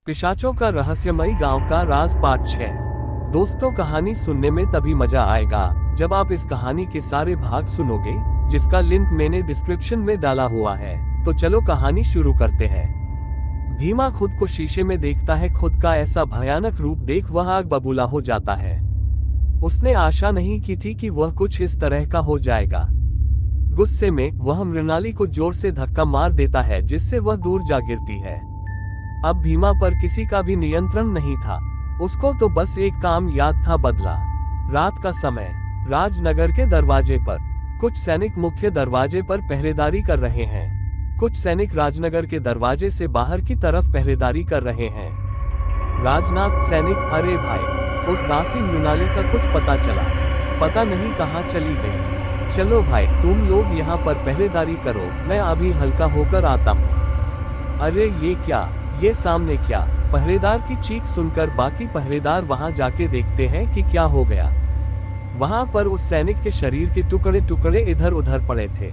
पिशाचों का रहस्यमयी गांव का राज पार्ट 6। दोस्तों, कहानी सुनने में तभी मजा आएगा जब आप इस कहानी के सारे भाग सुनोगे, जिसका लिंक मैंने डिस्क्रिप्शन में डाला हुआ है। तो चलो कहानी शुरू करते हैं। भीमा खुद को शीशे में देखता है। खुद का ऐसा भयानक रूप देख वह आग बबूला हो जाता है। उसने आशा नहीं की थी कि वह कुछ इस तरह का हो जाएगा। गुस्से में वह मृणाली को जोर से धक्का मार देता है, जिससे वह दूर जा गिरती है। अब भीमा पर किसी का भी नियंत्रण नहीं था। उसको तो बस एक काम याद था, बदला। रात का समय, राजनगर के दरवाजे पर कुछ सैनिक मुख्य दरवाजे पर पहरेदारी कर रहे हैं। कुछ सैनिक राजनगर के दरवाजे से बाहर की तरफ पहरेदारी कर रहे हैं। राजनाथ सैनिक, अरे भाई, उस दासी मृणाली का कुछ पता चला? पता नहीं कहाँ चली गई। चलो भाई, तुम लोग यहाँ पर पहरेदारी करो, मैं अभी हल्का होकर आता हूँ। अरे ये क्या, ये सामने क्या? पहरेदार की चीख सुनकर बाकी पहरेदार वहां जाके देखते हैं कि क्या हो गया। वहां पर उस सैनिक के शरीर के टुकड़े टुकड़े इधर उधर पड़े थे।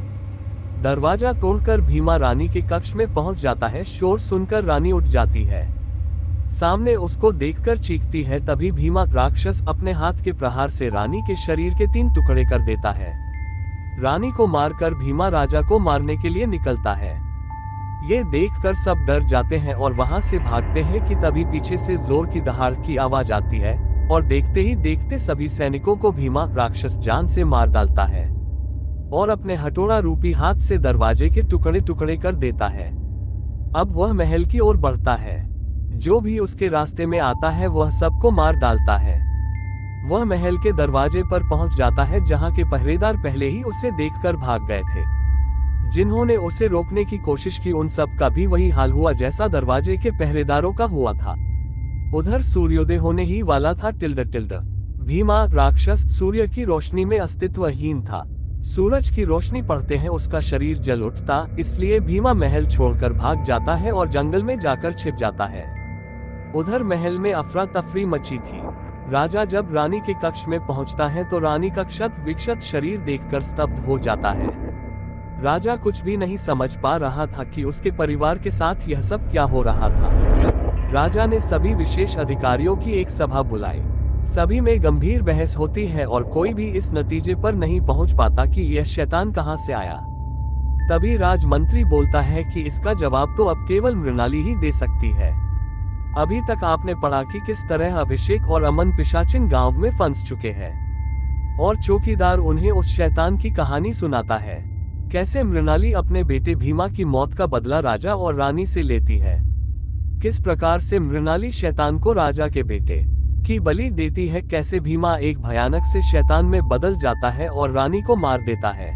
दरवाजा तोड़कर भीमा रानी के कक्ष में पहुंच जाता है। शोर सुनकर रानी उठ जाती है। सामने उसको देखकर चीखती है। तभी भीमा राक्षस अपने हाथ के प्रहार से रानी के शरीर के 3 टुकड़े कर देता है। रानी को मारकर भीमा राजा को मारने के लिए निकलता है। ये देखकर सब डर जाते हैं और वहां से भागते हैं कि तभी पीछे से जोर की दहाड़ की आवाज आती है और देखते ही देखते सभी सैनिकों को भीमा राक्षस जान से मार डालता है और अपने हथौड़ा रूपी हाथ से दरवाजे के टुकड़े टुकड़े कर देता है। अब वह महल की ओर बढ़ता है। जो भी उसके रास्ते में आता है वह सबको मार डालता है। वह महल के दरवाजे पर पहुंच जाता है, जहां के पहरेदार पहले ही उसे देखकर भाग गए थे। जिन्होंने उसे रोकने की कोशिश की उन सब का भी वही हाल हुआ जैसा दरवाजे के पहरेदारों का हुआ था। उधर सूर्योदय होने ही वाला था। टिल्ड भीमा राक्षस सूर्य की रोशनी में अस्तित्वहीन था। सूरज की रोशनी पड़ते हैं उसका शरीर जल उठता, इसलिए भीमा महल छोड़कर भाग जाता है और जंगल में जाकर छिप जाता है। उधर महल में अफरा तफरी मची थी। राजा जब रानी के कक्ष में पहुंचता है तो रानी का क्षत विक्षत शरीर देखकर स्तब्ध हो जाता है। राजा कुछ भी नहीं समझ पा रहा था कि उसके परिवार के साथ यह सब क्या हो रहा था। राजा ने सभी विशेष अधिकारियों की एक सभा बुलाई। सभी में गंभीर बहस होती है और कोई भी इस नतीजे पर नहीं पहुंच पाता कि यह शैतान कहां से आया। तभी राजमंत्री बोलता है कि इसका जवाब तो अब केवल मृणाली ही दे सकती है। अभी तक आपने पढ़ा कि किस तरह अभिषेक और अमन पिशाचिन गांव में फंस चुके हैं और चौकीदार उन्हें उस शैतान की कहानी सुनाता है। कैसे मृणाली अपने बेटे भीमा की मौत का बदला राजा और रानी से लेती है। किस प्रकार से मृणाली शैतान को राजा के बेटे की बलि देती है। कैसे भीमा एक भयानक से शैतान में बदल जाता है और रानी को मार देता है।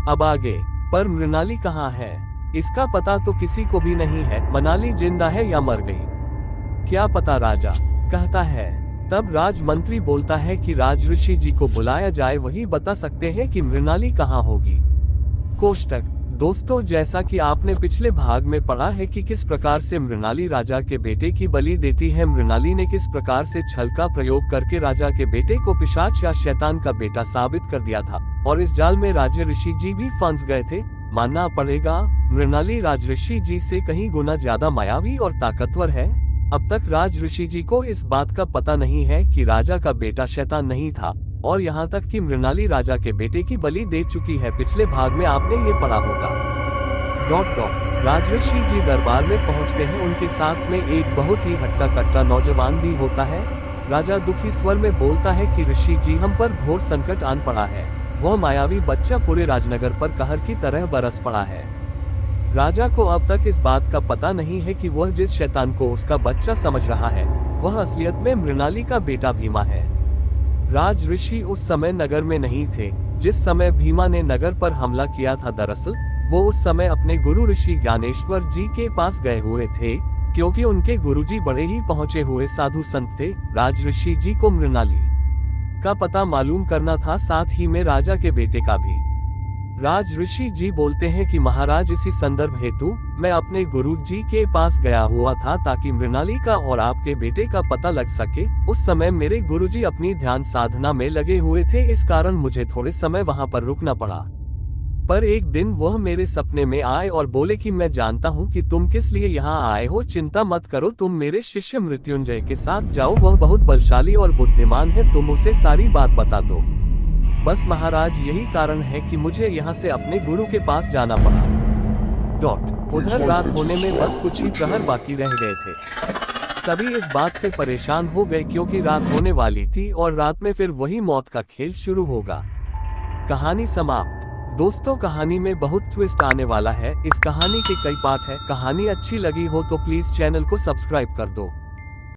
अब आगे, पर मृणाली कहाँ है, इसका पता तो किसी को भी नहीं है। मनाली जिंदा है या मर गई, क्या पता, राजा कहता है। तब राजमंत्री बोलता है कि राजऋषि जी को बुलाया जाए, वही बता सकते हैं कि मृणाली कहाँ होगी। कोष्टक। दोस्तों, जैसा कि आपने पिछले भाग में पढ़ा है कि किस प्रकार से मृणाली राजा के बेटे की बलि देती है। मृणाली ने किस प्रकार से छल का प्रयोग करके राजा के बेटे को पिशाच या शैतान का बेटा साबित कर दिया था और इस जाल में राजऋषि जी भी फंस गए थे। मानना पड़ेगा, मृणाली राजऋषि जी से कहीं गुना ज्यादा मायावी और ताकतवर है। अब तक राजऋषि जी को इस बात का पता नहीं है कि राजा का बेटा शैतान नहीं था और यहाँ तक कि मृणाली राजा के बेटे की बलि दे चुकी है। पिछले भाग में आपने ये पढ़ा होगा। राजऋषि जी दरबार में पहुँचते हैं। उनके साथ में एक बहुत ही हट्टा कट्टा नौजवान भी होता है। राजा दुखी स्वर में बोलता है कि ऋषि जी, हम पर घोर संकट आन पड़ा है। वह मायावी बच्चा पूरे राजनगर पर कहर की तरह बरस पड़ा है। राजा को अब तक इस बात का पता नहीं है कि वह जिस शैतान को उसका बच्चा समझ रहा है वह असलियत में मृणाली का बेटा भीमा है। राजऋषि उस समय नगर में नहीं थे जिस समय भीमा ने नगर पर हमला किया था। दरअसल वो उस समय अपने गुरु ऋषि ज्ञानेश्वर जी के पास गए हुए थे, क्योंकि उनके गुरुजी बड़े ही पहुंचे हुए साधु संत थे। राजऋषि जी को मृणाली का पता मालूम करना था, साथ ही में राजा के बेटे का भी। राजऋषि जी बोलते हैं कि महाराज, इसी संदर्भ हेतु मैं अपने गुरु जी के पास गया हुआ था ताकि मृणाली का और आपके बेटे का पता लग सके। उस समय मेरे गुरुजी अपनी ध्यान साधना में लगे हुए थे, इस कारण मुझे थोड़े समय वहां पर रुकना पड़ा। पर एक दिन वह मेरे सपने में आए और बोले कि मैं जानता हूँ कि तुम किस लिए यहाँ आए हो, चिंता मत करो, तुम मेरे शिष्य मृत्युंजय के साथ जाओ, वह बहुत बलशाली और बुद्धिमान है, तुम उसे सारी बात बता दो। बस महाराज यही कारण है कि मुझे यहाँ से अपने गुरु के पास जाना पड़ा। उधर रात होने में बस कुछ ही प्रहर बाकी रह गए थे। सभी इस बात से परेशान हो गए क्योंकि रात होने वाली थी और रात में फिर वही मौत का खेल शुरू होगा। कहानी समाप्त। दोस्तों, कहानी में बहुत ट्विस्ट आने वाला है। इस कहानी के कई पार्ट है। कहानी अच्छी लगी हो तो प्लीज चैनल को सब्सक्राइब कर दो।